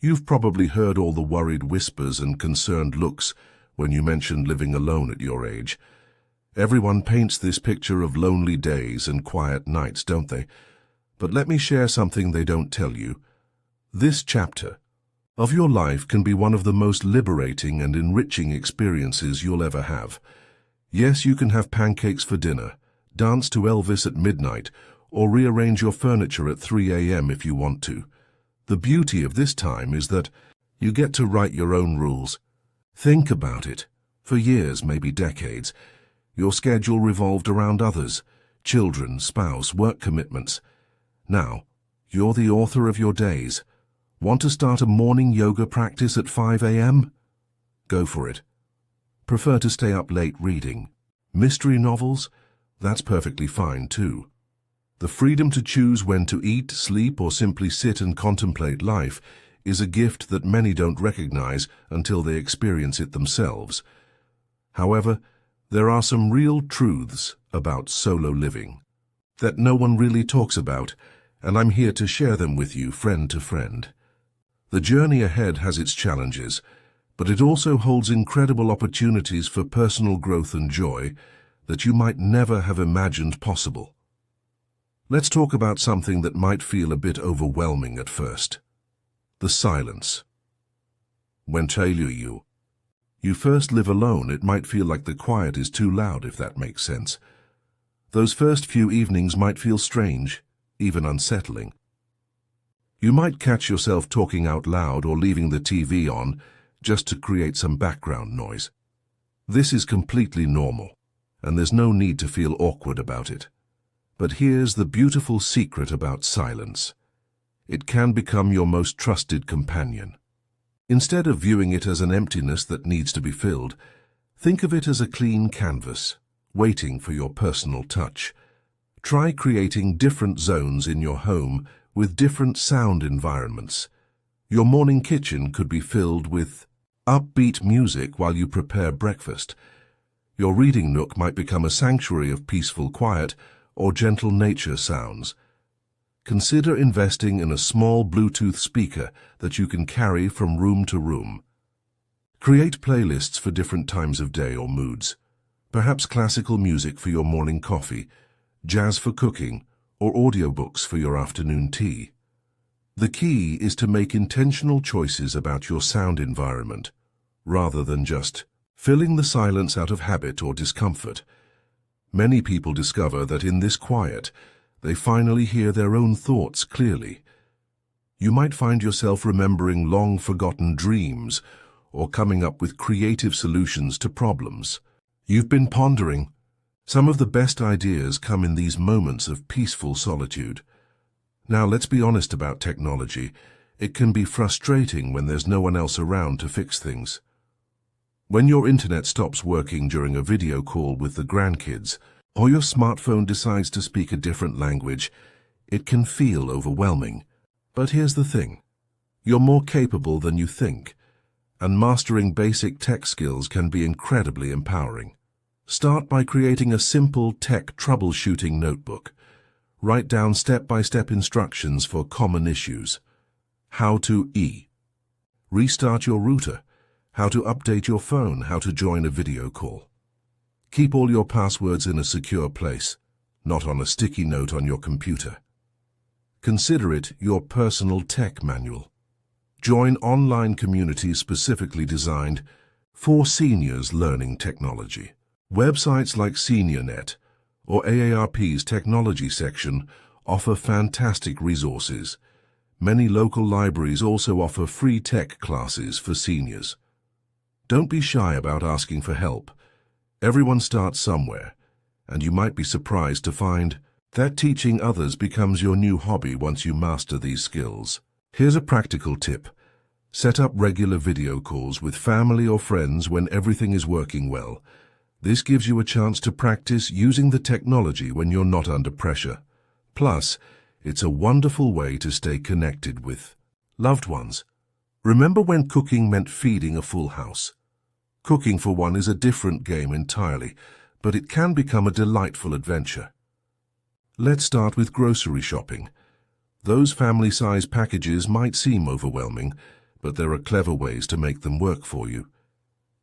You've probably heard all the worried whispers and concerned looks when you mentioned living alone at your age. Everyone paints this picture of lonely days and quiet nights, don't they? But let me share something they don't tell you. This chapter of your life can be one of the most liberating and enriching experiences you'll ever have. Yes, you can have pancakes for dinner, dance to Elvis at midnight, or rearrange your furniture at 3 a.m. if you want to. The beauty of this time is that you get to write your own rules. Think about it. For years, maybe decades, your schedule revolved around others, children, spouse, work commitments. Now, you're the author of your days. Want to start a morning yoga practice at 5 a.m.? Go for it. Prefer to stay up late reading mystery novels? That's perfectly fine too. The freedom to choose when to eat, sleep, or simply sit and contemplate life is a gift that many don't recognize until they experience it themselves. However, there are some real truths about solo living that no one really talks about, and I'm here to share them with you, friend to friend. The journey ahead has its challenges, but it also holds incredible opportunities for personal growth and joy that you might never have imagined possible. Let's talk about something that might feel a bit overwhelming at first. The silence. When you first live alone, it might feel like the quiet is too loud, if that makes sense. Those first few evenings might feel strange, even unsettling. You might catch yourself talking out loud or leaving the TV on just to create some background noise. This is completely normal, and there's no need to feel awkward about it. But here's the beautiful secret about silence. It can become your most trusted companion. Instead of viewing it as an emptiness that needs to be filled, think of it as a clean canvas, waiting for your personal touch. Try creating different zones in your home with different sound environments. Your morning kitchen could be filled with upbeat music while you prepare breakfast. Your reading nook might become a sanctuary of peaceful quiet or gentle nature sounds. Consider investing in a small Bluetooth speaker that you can carry from room to room. Create playlists for different times of day or moods. Perhaps classical music for your morning coffee, jazz for cooking, or audiobooks for your afternoon tea. The key is to make intentional choices about your sound environment, rather than just filling the silence out of habit or discomfort. Many people discover that in this quiet, they finally hear their own thoughts clearly. You might find yourself remembering long-forgotten dreams or coming up with creative solutions to problems you've been pondering. Some of the best ideas come in these moments of peaceful solitude. Now, let's be honest about technology. It can be frustrating when there's no one else around to fix things. When your internet stops working during a video call with the grandkids, or your smartphone decides to speak a different language, it can feel overwhelming. But here's the thing. You're more capable than you think, and mastering basic tech skills can be incredibly empowering. Start by creating a simple tech troubleshooting notebook. Write down step-by-step instructions for common issues. How to restart your router, how to update your phone, how to join a video call. Keep all your passwords in a secure place, not on a sticky note on your computer. Consider it your personal tech manual. Join online communities specifically designed for seniors learning technology. Websites like SeniorNet or AARP's technology section offer fantastic resources. Many local libraries also offer free tech classes for seniors. Don't be shy about asking for help. Everyone starts somewhere, and you might be surprised to find that teaching others becomes your new hobby once you master these skills. Here's a practical tip. Set up regular video calls with family or friends when everything is working well. This gives you a chance to practice using the technology when you're not under pressure. Plus, it's a wonderful way to stay connected with loved ones. Remember when cooking meant feeding a full house? Cooking for one is a different game entirely, but it can become a delightful adventure. Let's start with grocery shopping. Those family-size packages might seem overwhelming, but there are clever ways to make them work for you.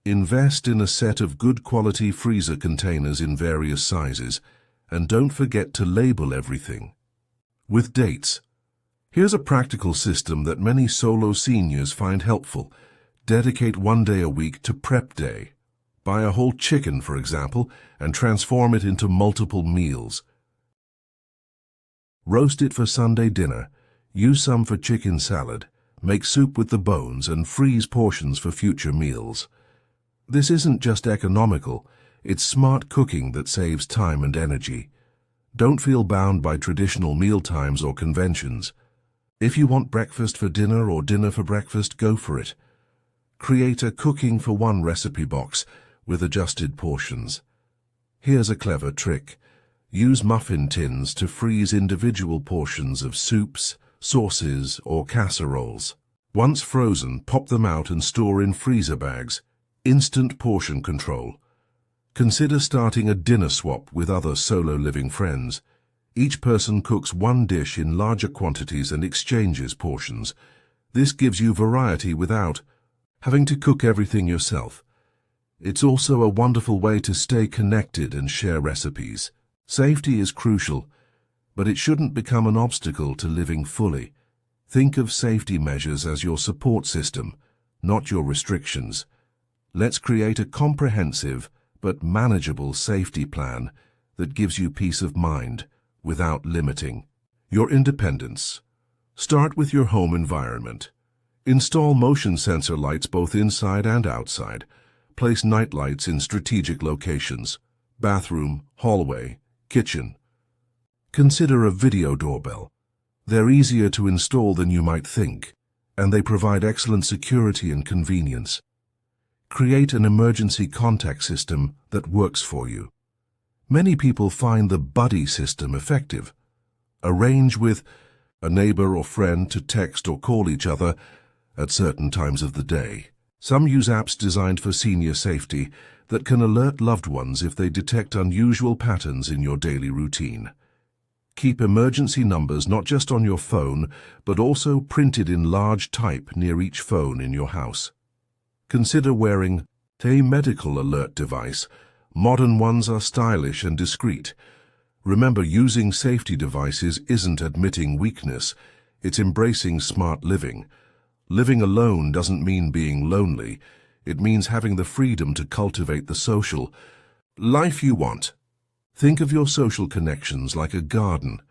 Invest in a set of good quality freezer containers in various sizes, and don't forget to label everything with dates. Here's a practical system that many solo seniors find helpful. Dedicate one day a week to prep day. Buy a whole chicken, for example, and transform it into multiple meals. Roast it for Sunday dinner, use some for chicken salad, make soup with the bones, and freeze portions for future meals. This isn't just economical, it's smart cooking that saves time and energy. Don't feel bound by traditional meal times or conventions. If you want breakfast for dinner or dinner for breakfast, go for it. Create a cooking for one recipe box with adjusted portions. Here's a clever trick. Use muffin tins to freeze individual portions of soups, sauces, or casseroles. Once frozen, pop them out and store in freezer bags. Instant portion control. Consider starting a dinner swap with other solo living friends. Each person cooks one dish in larger quantities and exchanges portions. This gives you variety without having to cook everything yourself. It's also a wonderful way to stay connected and share recipes. Safety is crucial, but it shouldn't become an obstacle to living fully. Think of safety measures as your support system, not your restrictions. Let's create a comprehensive but manageable safety plan that gives you peace of mind without limiting your independence. Start with your home environment. Install motion sensor lights both inside and outside. Place night lights in strategic locations: bathroom, hallway, kitchen. Consider a video doorbell. They're easier to install than you might think, and they provide excellent security and convenience. Create an emergency contact system that works for you. Many people find the buddy system effective. Arrange with a neighbor or friend to text or call each other at certain times of the day. Some use apps designed for senior safety that can alert loved ones if they detect unusual patterns in your daily routine. Keep emergency numbers not just on your phone, but also printed in large type near each phone in your house. Consider wearing a medical alert device. Modern ones are stylish and discreet. Remember, using safety devices isn't admitting weakness, it's embracing smart living. Living alone doesn't mean being lonely. It means having the freedom to cultivate the social life you want. Think of your social connections like a garden.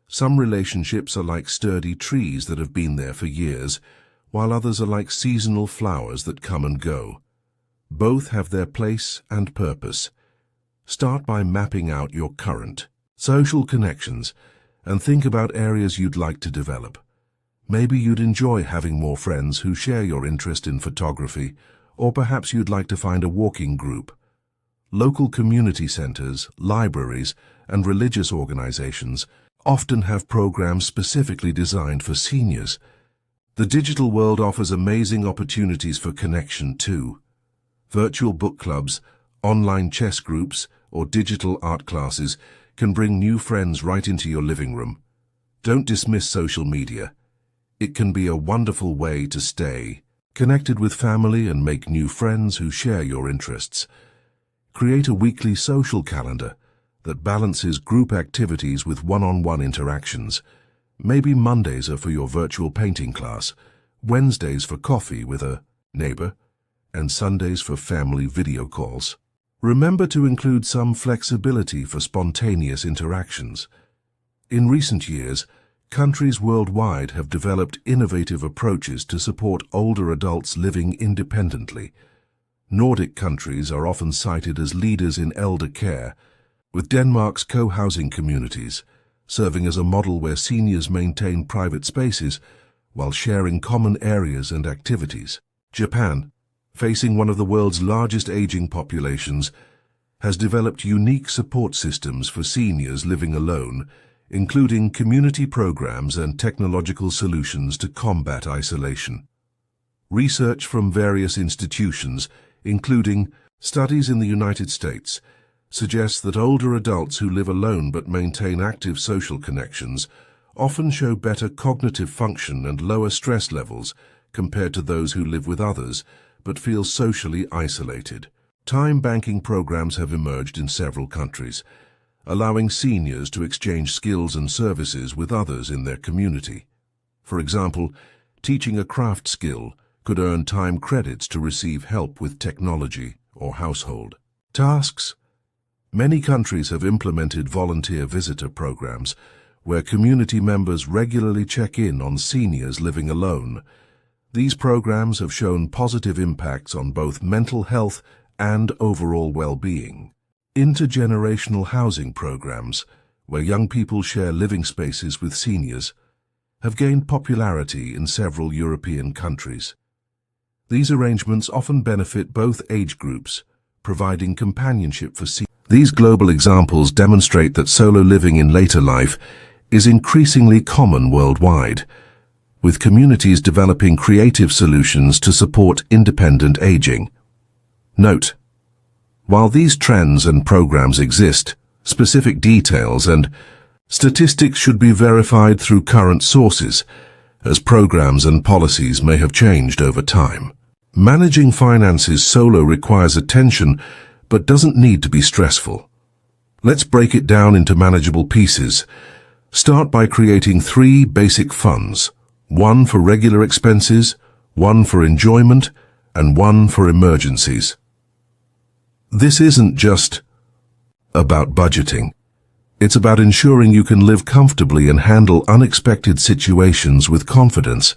Some relationships are like sturdy trees that have been there for years, while others are like seasonal flowers that come and go. Both have their place and purpose. Start by mapping out your current social connections and think about areas you'd like to develop. Maybe you'd enjoy having more friends who share your interest in photography, or perhaps you'd like to find a walking group. Local community centers, libraries, and religious organizations often have programs specifically designed for seniors. The digital world offers amazing opportunities for connection too. Virtual book clubs, online chess groups, or digital art classes can bring new friends right into your living room. Don't dismiss social media. It can be a wonderful way to stay connected with family and make new friends who share your interests. Create a weekly social calendar that balances group activities with one-on-one interactions. Maybe Mondays are for your virtual painting class, Wednesdays for coffee with a neighbor, and Sundays for family video calls. Remember to include some flexibility for spontaneous interactions. In recent years, countries worldwide have developed innovative approaches to support older adults living independently. Nordic countries are often cited as leaders in elder care, with Denmark's co-housing communities serving as a model where seniors maintain private spaces while sharing common areas and activities. Japan, facing one of the world's largest aging populations, has developed unique support systems for seniors living alone, including community programs and technological solutions to combat isolation. Research from various institutions, including studies in the United States, suggests that older adults who live alone but maintain active social connections often show better cognitive function and lower stress levels compared to those who live with others, but feel socially isolated. Time banking programs have emerged in several countries, allowing seniors to exchange skills and services with others in their community. For example, teaching a craft skill could earn time credits to receive help with technology or household tasks. Many countries have implemented volunteer visitor programs where community members regularly check in on seniors living alone. These programs have shown positive impacts on both mental health and overall well-being. Intergenerational housing programs, where young people share living spaces with seniors, have gained popularity in several European countries. These arrangements often benefit both age groups, providing companionship for seniors. These global examples demonstrate that solo living in later life is increasingly common worldwide, with communities developing creative solutions to support independent aging. Note: while these trends and programs exist, specific details and statistics should be verified through current sources, as programs and policies may have changed over time. Managing finances solo requires attention, but doesn't need to be stressful. Let's break it down into manageable pieces. Start by creating 3 basic funds: one for regular expenses, one for enjoyment, and one for emergencies. This isn't just about budgeting. It's about ensuring you can live comfortably and handle unexpected situations with confidence.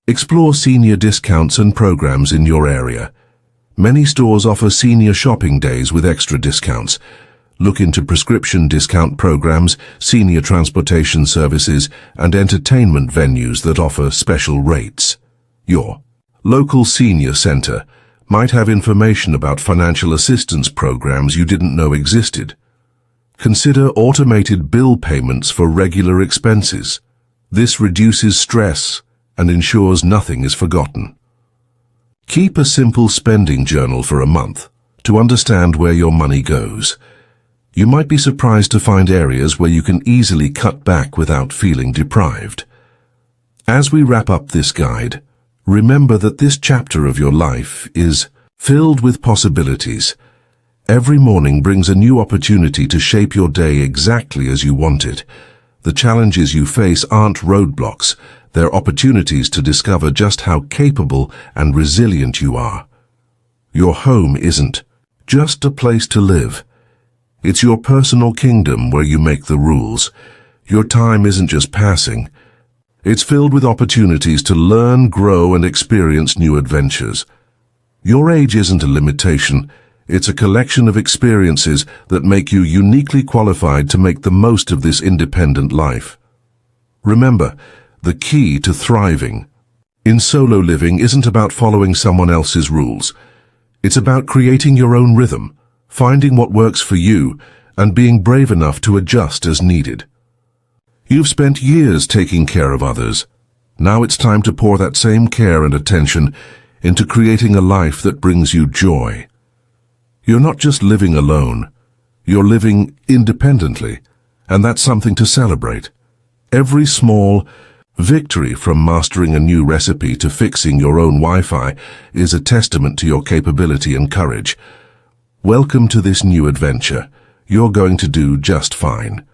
Explore senior discounts and programs in your area. Many stores offer senior shopping days with extra discounts. Look into prescription discount programs, senior transportation services, and entertainment venues that offer special rates. Your local senior center might have information about financial assistance programs you didn't know existed. Consider automated bill payments for regular expenses. This reduces stress and ensures nothing is forgotten. Keep a simple spending journal for a month to understand where your money goes. You might be surprised to find areas where you can easily cut back without feeling deprived. As we wrap up this guide, remember that this chapter of your life is filled with possibilities. Every morning brings a new opportunity to shape your day exactly as you want it. The challenges you face aren't roadblocks. They're opportunities to discover just how capable and resilient you are. Your home isn't just a place to live. It's your personal kingdom where you make the rules. Your time isn't just passing. It's filled with opportunities to learn, grow, and experience new adventures. Your age isn't a limitation. It's a collection of experiences that make you uniquely qualified to make the most of this independent life. Remember, the key to thriving in solo living isn't about following someone else's rules. It's about creating your own rhythm, finding what works for you, and being brave enough to adjust as needed. You've spent years taking care of others. Now it's time to pour that same care and attention into creating a life that brings you joy. You're not just living alone. You're living independently, and that's something to celebrate. Every small victory, from mastering a new recipe to fixing your own Wi-Fi, is a testament to your capability and courage. Welcome to this new adventure. You're going to do just fine.